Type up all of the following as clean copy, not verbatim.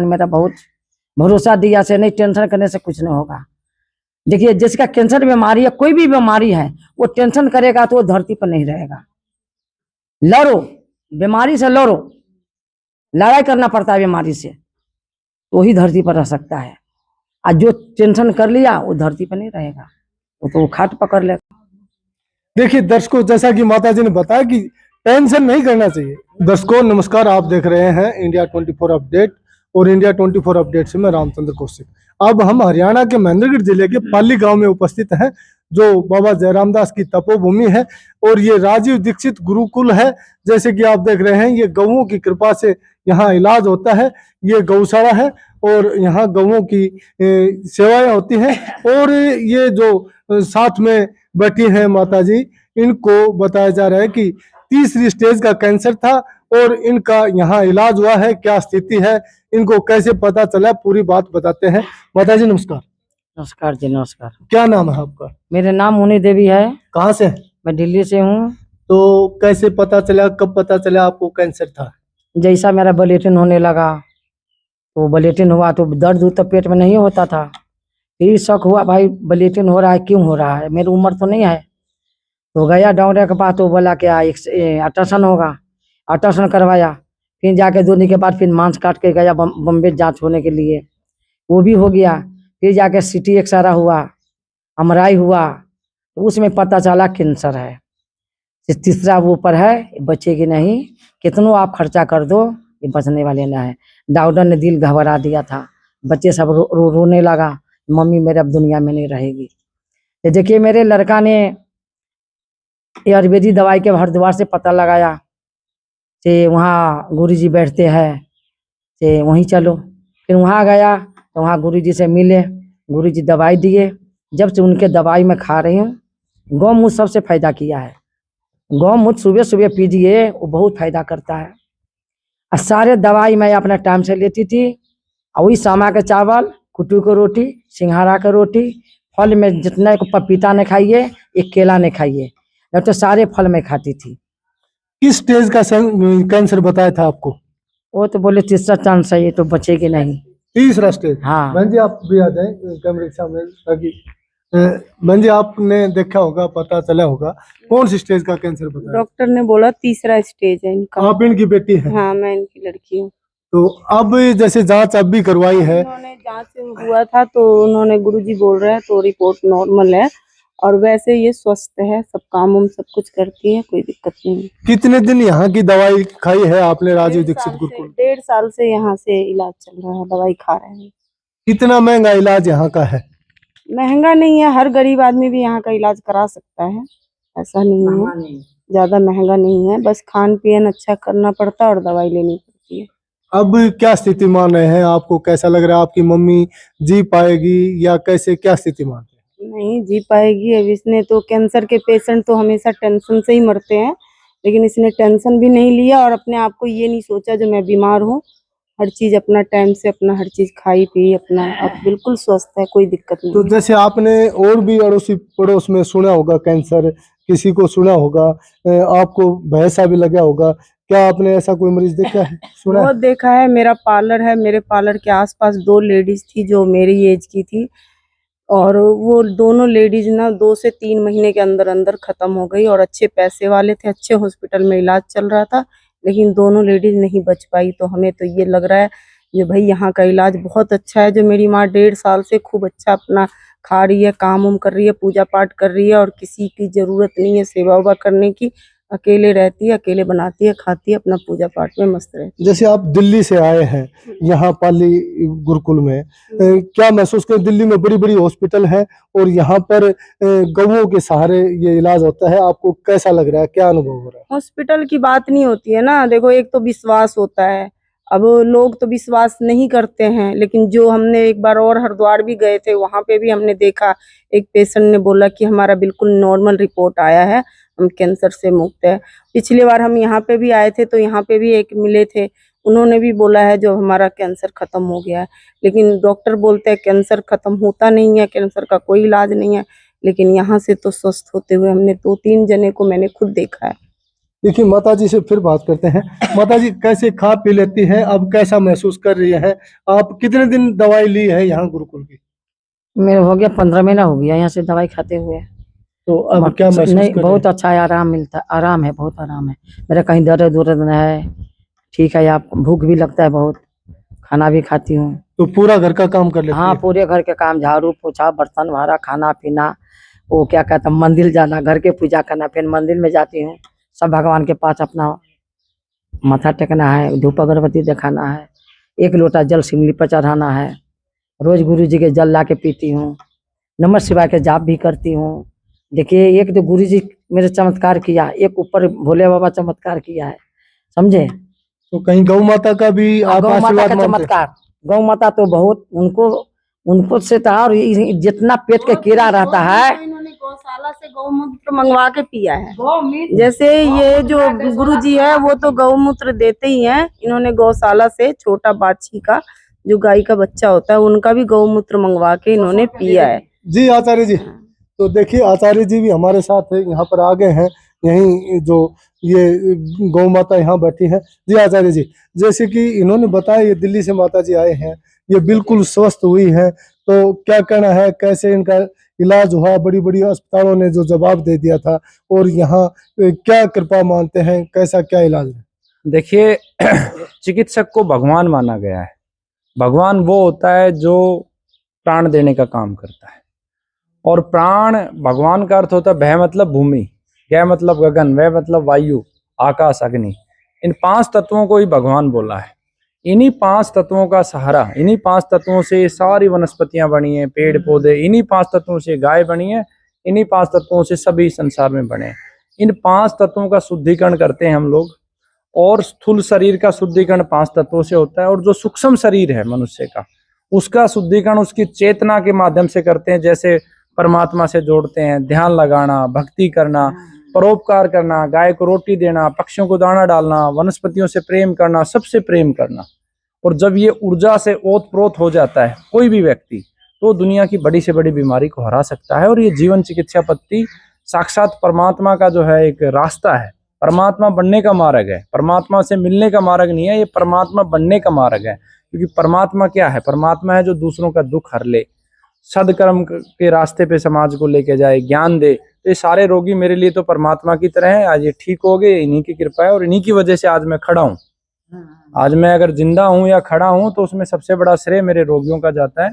मेरा बहुत भरोसा दिया से नहीं, टेंशन करने से कुछ नहीं होगा। देखिए, जिसका कैंसर बीमारी है, कोई भी बीमारी है, वो टेंशन करेगा तो वो धरती पर नहीं रहेगा। लड़ो, बीमारी से लड़ो, लड़ाई करना पड़ता है बीमारी से, तो ही धरती पर रह सकता है। आज जो टेंशन कर लिया वो धरती पर नहीं रहेगा, वो तो खाट पकड़ लेगा। देखिए दर्शकों, जैसा कि माता जी ने बताया कि टेंशन नहीं करना चाहिए। दर्शकों नमस्कार, आप देख रहे हैं इंडिया 24 अपडेट और इंडिया 24 अपडेट से मैं रामचंद्र कौशिक। अब हम हरियाणा के महेंद्रगढ़ जिले के पाली गांव में उपस्थित हैं, जो बाबा जयराम दास की तपोभूमि है और ये राजीव दीक्षित गुरुकुल है। जैसे कि आप देख रहे हैं, ये गौओं की कृपा से यहाँ इलाज होता है। ये गौशाला है और यहाँ गौओं की सेवाएं होती हैं। और ये जो साथ में बैठी हैं माता जी, इनको बताया जा रहा है कि तीसरी स्टेज का कैंसर था और इनका यहाँ इलाज हुआ है। क्या स्थिति है, इनको कैसे पता चला, पूरी बात बताते हैं। माता जी नमस्कार। नमस्कार जी, नमस्कार। क्या नाम है आपका? मेरा नाम मुनि देवी है। कहाँ से? मैं दिल्ली से हूँ। तो कैसे पता चला, कब पता चला आपको कैंसर था? जैसा मेरा ब्लीडिंग होने लगा, तो ब्लीडिंग हुआ तो दर्द तो पेट में नहीं होता था। फिर शक हुआ, भाई ब्लीडिंग हो रहा है, क्यों हो रहा है, मेरी उम्र तो नहीं है। तो गया डॉक्टर के पास, तो बोला क्या अल्ट्रासाउंड होगा। अल्ट्रासाउंड करवाया, फिर जाके 2 दिन के बाद फिर मांस काट के गया बम्बे जांच होने के लिए, वो भी हो गया। फिर जाके CT एक्सरा हुआ, MRI हुआ, तो उसमें पता चला कैंसर है। तीसरा वो ऊपर है, बचेगी नहीं, कितनो आप खर्चा कर दो ये बचने वाले ना है। डॉक्टर ने दिल घबरा दिया था, बच्चे सब रोने लगा, मम्मी मेरे अब दुनिया में नहीं रहेगी। तो देखिए, मेरे लड़का ने आयुर्वेदिक दवाई के हरिद्वार से पता लगाया कि वहाँ गुरुजी बैठते हैं, कि वहीं चलो। फिर वहाँ गया तो वहाँ गुरुजी से मिले, गुरुजी दवाई दिए। जब से उनके दवाई में खा रही हूँ, गौमूत्र सबसे फायदा किया है। गौमूत्र सुबह सुबह पीजिए, वो बहुत फायदा करता है। और सारे दवाई मैं अपने टाइम से लेती थी। और वही सामा के चावल, कुट्टू की रोटी, सिंघाड़ा की रोटी, फल में जितना, एक पपीता नहीं खाइए, एक केला नहीं खाइए, नहीं तो सारे फल में खाती थी। किस स्टेज का कैंसर बताया था आपको? वो तो बोले तीसरा चांस है, ये तो बचेगी नहीं। तीसरा स्टेज? हाँ। बहन जी आप भी आ जाए कैमरे के सामने, ताकि बहन जी आपने देखा होगा, पता चला होगा कौन सी स्टेज का कैंसर बताया? डॉक्टर ने बोला तीसरा स्टेज है इनका। आप इनकी बेटी हैं? हाँ, मैं इनकी लड़की हूँ। तो अब जैसे जांच अब भी करवाई है? उन्होंने जांच हुआ था तो उन्होंने गुरुजी बोल रहे हैं तो रिपोर्ट नॉर्मल है, और वैसे ये स्वस्थ है, सब काम उम सब कुछ करती है, कोई दिक्कत नहीं है। कितने दिन यहाँ की दवाई खाई है आपने राजीव दीक्षित गुरुकुल? 1.5 साल से यहाँ से इलाज चल रहा है, दवाई खा रहे हैं। कितना महंगा इलाज यहाँ का है? महंगा नहीं है, हर गरीब आदमी भी यहाँ का इलाज करा सकता है, ऐसा नहीं है, ज्यादा महंगा नहीं है। बस खान पीन अच्छा करना पड़ता है और दवाई लेनी पड़ती है। अब क्या स्थिति मान रहे हैं, आपको कैसा लग रहा है? आपकी मम्मी जी पाएगी या कैसे, क्या स्थिति मान रहे हैं? नहीं जी पाएगी। अब इसने तो, कैंसर के पेशेंट तो हमेशा टेंशन से ही मरते हैं, लेकिन इसने टेंशन भी नहीं लिया और अपने आप को ये नहीं सोचा जो मैं बीमार हूँ। हर चीज अपना टाइम से, अपना हर चीज खाई पी, अपना अब बिल्कुल स्वस्थ है, कोई दिक्कत नहीं। तो जैसे आपने और भी अड़ोसी पड़ोस में सुना होगा कैंसर, किसी को सुना होगा, आपको भय सा भी लगा होगा, क्या आपने ऐसा कोई मरीज देखा है, सुना है? बहुत देखा है। मेरा पार्लर है, मेरे पार्लर के आसपास 2 लेडीज थी जो मेरी एज की थी, और वो दोनों लेडीज ना 2 से 3 महीने के अंदर अंदर खत्म हो गई, और अच्छे पैसे वाले थे, अच्छे हॉस्पिटल में इलाज चल रहा था, लेकिन दोनों लेडीज नहीं बच पाई। तो हमें तो ये लग रहा है कि भाई यहाँ का इलाज बहुत अच्छा है। जो मेरी माँ 1.5 साल से खूब अच्छा अपना खा रही है, काम उम कर रही है, पूजा पाठ कर रही है, और किसी की जरूरत नहीं है सेवा उवा करने की। अकेले रहती है, अकेले बनाती है, खाती है, अपना पूजा पाठ में मस्त रहती है। जैसे आप दिल्ली से आए हैं यहाँ पाली गुरुकुल में, क्या महसूस करें? दिल्ली में बड़ी बड़ी हॉस्पिटल है और यहाँ पर गौओं के सहारे ये इलाज होता है, आपको कैसा लग रहा है, क्या अनुभव हो रहा है? हॉस्पिटल की बात नहीं होती है ना, देखो एक तो विश्वास होता है। अब लोग तो विश्वास नहीं करते हैं, लेकिन जो हमने एक बार और हरिद्वार भी गए थे, वहां पे भी हमने देखा, एक पेशेंट ने बोला कि हमारा बिल्कुल नॉर्मल रिपोर्ट आया है, हम कैंसर से मुक्त है। पिछली बार हम यहाँ पे भी आए थे तो यहाँ पे भी एक मिले थे, उन्होंने भी बोला है जो हमारा कैंसर खत्म हो गया है। लेकिन डॉक्टर बोलते हैं कैंसर खत्म होता नहीं है, कैंसर का कोई इलाज नहीं है। लेकिन यहाँ से तो स्वस्थ होते हुए हमने 2-3 जने को मैंने खुद देखा है। देखिए माता जी से फिर बात करते हैं। माता जी कैसे खा पी लेती हैं, अब कैसा महसूस कर रही है? आप कितने दिन दवाई ली है यहाँ गुरुकुल की? मेरे हो गया 15 महीना हो गया यहाँ से दवाई खाते हुए। तो अब क्या महसूस नहीं, कर रहे बहुत हैं? अच्छा है, आराम मिलता है, आराम है, बहुत आराम है। मेरा कहीं दर्द उर्द नहीं है, ठीक है। आप भूख भी लगता है बहुत, खाना भी खाती हूँ। तो पूरा घर का काम कर लेती हाँ, है? पूरे घर के काम, झाड़ू पोछा, बर्तन भाड़ा, खाना पीना, वो क्या कहता है, मंदिर जाना, घर के पूजा करना, फिर मंदिर में जाती हूँ, सब भगवान के पास अपना माथा टेकना है, धूप अगरबत्ती दिखाना है, 1 लोटा जल सिमली पर चढ़ाना है, रोज गुरु जी के जल ला के पीती हूँ, नमः शिवाय के जाप भी करती हूँ। देखिए, एक तो गुरु जी मेरे चमत्कार किया, एक ऊपर भोले बाबा चमत्कार किया है, समझे। तो कहीं गौ माता का भी आप गौ माता आशीर्वाद का मानते हैं? चमत्कार, गौ माता तो बहुत, उनको से था। और जितना पेट के कीड़ा रहता है, इन्होंने गौशाला से गौमूत्र मंगवा के पिया है। जैसे ये जो गुरुजी है वो तो गौमूत्र देते ही हैं, इन्होंने गौशाला से छोटा बाछी का जो गाय का बच्चा होता है उनका भी गौमूत्र मंगवा के इन्होंने पिया है। जी आचार्य जी, तो देखिए आचार्य जी भी हमारे साथ है, यहाँ पर आ गए हैं। यहीं जो ये गौ माता यहाँ बैठी है। जी आचार्य जी, जैसे कि इन्होंने बताया ये दिल्ली से माता जी आए हैं, ये बिल्कुल स्वस्थ हुई है, तो क्या कहना है, कैसे इनका इलाज हुआ? बड़ी बड़ी अस्पतालों ने जो जवाब दे दिया था, और यहाँ क्या कृपा मानते हैं, कैसा क्या इलाज है? देखिए, चिकित्सक को भगवान माना गया है। भगवान वो होता है जो प्राण देने का काम करता है, और प्राण भगवान का अर्थ होता है भय मतलब भूमि, गय मतलब गगन, वह मतलब वायु, आकाश, अग्नि। इन 5 तत्वों को ही भगवान बोला है। इन्हीं 5 तत्वों का सहारा, इन्हीं 5 तत्वों से ये सारी वनस्पतियां बनी हैं, पेड़ पौधे, इन्हीं 5 तत्वों से गाय बनी है, इन्हीं 5 तत्वों से सभी संसार में बने हैं। इन 5 तत्वों का शुद्धिकरण करते हैं हम लोग, और स्थूल शरीर का शुद्धिकरण 5 तत्वों से होता है, और जो सूक्ष्म शरीर है मनुष्य का, उसका शुद्धिकरण उसकी चेतना के माध्यम से करते हैं। जैसे परमात्मा से जोड़ते हैं, ध्यान लगाना, भक्ति करना, परोपकार करना, गाय को रोटी देना, पक्षियों को दाना डालना, वनस्पतियों से प्रेम करना, सबसे प्रेम करना। और जब ये ऊर्जा से ओतप्रोत हो जाता है कोई भी व्यक्ति, तो दुनिया की बड़ी से बड़ी बीमारी को हरा सकता है। और ये जीवन चिकित्सा पद्धति साक्षात परमात्मा का जो है एक रास्ता है, परमात्मा बनने का मार्ग है। परमात्मा से मिलने का मार्ग नहीं है, ये परमात्मा बनने का मार्ग है। क्योंकि परमात्मा क्या है? परमात्मा है जो दूसरों का दुख हर ले, सदकर्म के रास्ते पे समाज को लेके जाए, ज्ञान दे। तो ये सारे रोगी मेरे लिए तो परमात्मा की तरह है। आज ये ठीक हो गए, इन्हीं की कृपा है, और इन्हीं की वजह से आज मैं खड़ा हूँ। आज मैं अगर जिंदा हूँ या खड़ा हूँ तो उसमें सबसे बड़ा श्रेय मेरे रोगियों का जाता है।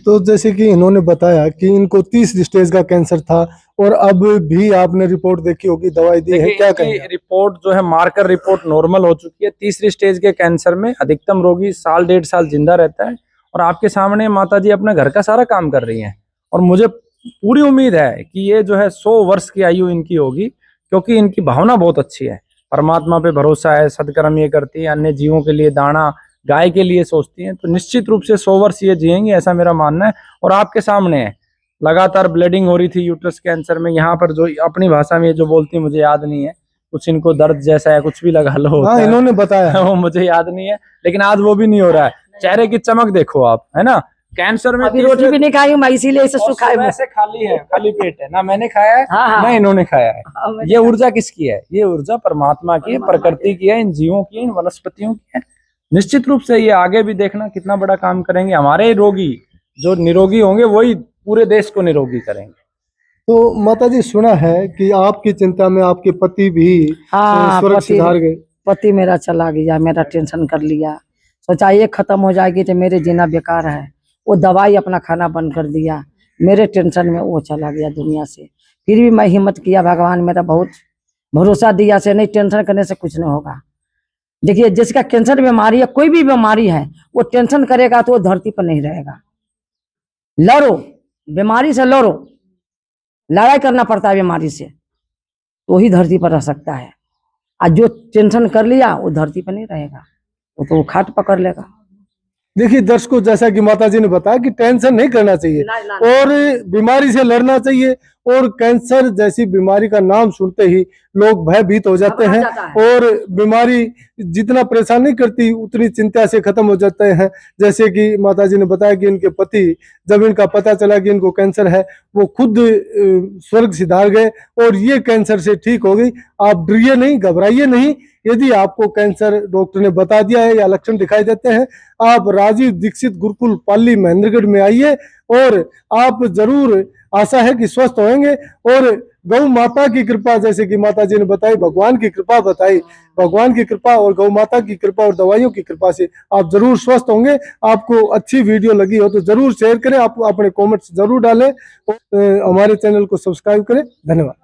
तो जैसे कि इन्होंने बताया कि इनको 30 स्टेज का कैंसर था, और अब भी आपने रिपोर्ट देखी होगी, दवाई दी है, क्या कहेंगे? रिपोर्ट जो है, मार्कर रिपोर्ट नॉर्मल हो चुकी है। तीसरी स्टेज के कैंसर में अधिकतम रोगी 1.5 डेढ़ साल जिंदा रहता है। और आपके सामने माता जी अपने घर का सारा काम कर रही हैं, और मुझे पूरी उम्मीद है कि ये जो है 100 वर्ष की आयु इनकी होगी, क्योंकि इनकी भावना बहुत अच्छी है, परमात्मा पे भरोसा है, सदकर्म ये करती है, अन्य जीवों के लिए दाना, गाय के लिए सोचती हैं। तो निश्चित रूप से 100 वर्ष ये जिएंगे, ऐसा मेरा मानना है। और आपके सामने है, लगातार ब्लीडिंग हो रही थी यूट्रस कैंसर में। यहाँ पर जो अपनी भाषा में जो बोलती है मुझे याद नहीं है, कुछ इनको दर्द जैसा है, कुछ भी लगा लो होता हाँ, है। इन्होंने बताया वो मुझे याद नहीं है, लेकिन आज वो भी नहीं हो रहा है। चेहरे की चमक देखो आप, है ना। कैंसर में अभी रोटी भी नहीं खाई हूँ मैं, इसीलिए इसे और सुखाए सुबह से खाली है, खाली पेट है, ना मैंने खाया है हाँ, हाँ। ना इन्होंने खाया है। मैंने ये ऊर्जा किसकी है? ये ऊर्जा परमात्मा की है, प्रकृति की है, इन जीवों की है, इन वनस्पतियों की है। निश्चित रूप से ये आगे भी देखना कितना बड़ा काम करेंगे। हमारे रोगी जो निरोगी होंगे वही पूरे देश को निरोगी करेंगे। तो माता जी, सुना है कि आपकी चिंता में आपके पति भी हाँ, स्वर्ग सिधार गए। पति मेरा चला गया, मेरा टेंशन कर लिया, सोचा ये खत्म हो जाएगी तो मेरे जीना बेकार है। वो दवाई अपना खाना बंद कर दिया, मेरे टेंशन में वो चला गया दुनिया से। फिर भी मैं हिम्मत किया, भगवान मेरा बहुत भरोसा दिया से नहीं, टेंशन करने से कुछ नहीं होगा। देखिए, जिसका कैंसर बीमारी है, कोई भी बीमारी है, वो टेंशन करेगा तो वो धरती पर नहीं रहेगा। लड़ो, बीमारी से लड़ो, लड़ाई करना पड़ता है बीमारी से, तो वही धरती पर रह सकता है। आज जो टेंशन कर लिया वो धरती पर नहीं रहेगा, वो तो खाट पकड़ लेगा। देखिए दर्शकों, जैसा कि माता जी ने बताया कि टेंशन नहीं करना चाहिए और बीमारी से लड़ना चाहिए। और कैंसर जैसी बीमारी का नाम सुनते ही लोग भयभीत हो जाते हैं और बीमारी जितना परेशान नहीं करती उतनी चिंता से खत्म हो जाते हैं। जैसे कि माताजी ने बताया कि इनके पति, जब इनका पता चला कि इनको कैंसर है, वो खुद स्वर्ग सिधार गए और ये कैंसर से ठीक हो गई। आप डरिए नहीं, घबराइए नहीं। यदि आपको कैंसर डॉक्टर ने बता दिया है या लक्षण दिखाई देते हैं, आप राजीव दीक्षित गुरुकुल पाली महेंद्रगढ़ में आइए और आप जरूर, आशा है कि स्वस्थ होंगे। और गौ माता की कृपा, जैसे कि माता जी ने बताई, भगवान की कृपा बताई, भगवान की कृपा और गौ माता की कृपा और दवाइयों की कृपा से आप जरूर स्वस्थ होंगे। आपको अच्छी वीडियो लगी हो तो जरूर शेयर करें, आप अपने कमेंट्स जरूर डालें और हमारे चैनल को सब्सक्राइब करें। धन्यवाद।